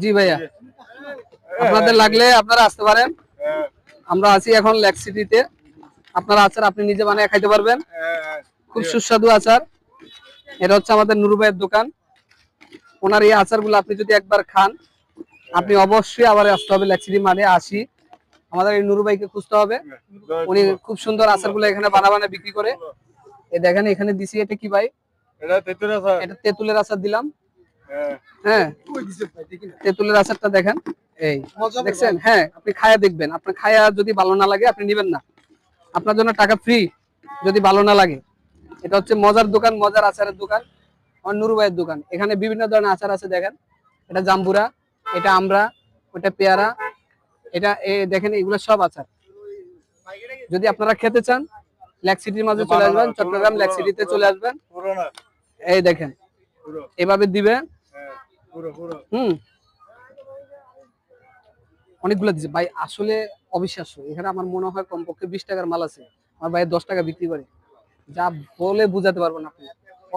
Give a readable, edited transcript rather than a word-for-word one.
জি ভাইয়া, আপনাদের লাগলে আপনারা আসতে পারেন। আমরা আছি এখন লেক সিটিতে। আপনারা আচার আপনি নিজে বানিয়ে খাইতে পারবেন, খুব সুস্বাদু আচার। এটা হচ্ছে আমাদের নুরু ভাইয়ের দোকান। ওনার এই আচারগুলো আপনি যদি একবার খান, আপনি অবশ্যই আবার আসতে হবে লেক সিটি মানে আসি। আমাদের এই নুরু ভাইকে খুঁজতে হবে, উনি খুব সুন্দর আচারগুলো এখানে বানা বিক্রি করে। এই দেখেন এখানে দিছি, এটা কি ভাই? এটা তেঁতুলের আচার দিলাম। হ্যাঁ, তেঁতুলের আচারটা দেখেন, এই দেখছেন? হ্যাঁ, আপনি খায়া দেখবেন। আপনি খায়া যদি ভালো না লাগে আপনি নিবেন না, আপনার জন্য টাকা ফ্রি যদি ভালো না লাগে। এটা হচ্ছে মজার দোকান, মজার আচারের দোকান, আমার নুরু ভাইয়ের দোকান। এখানে বিভিন্ন ধরনের আচার আছে দেখেন, এটা জাম্বুরা, এটা আমরা, ওটা পেয়ারা, এটা দেখেন এগুলো সব আচার। যদি আপনারা খেতে চান লেক সিটির মাঝে চলে আসবেন, চট্টগ্রাম লেক সিটিতে চলে আসবেন। এই দেখেন এভাবে দিবেন। অনেকগুলো দিচ্ছে ভাই, আসলে অবিশ্বাস্য। এখানে আমার মনে হয় কমপক্ষে 20 টাকার মাল আছে, আমার ভাই 10 টাকা বিক্রি করে, যা বলে বুঝাতে পারবো না আপনি।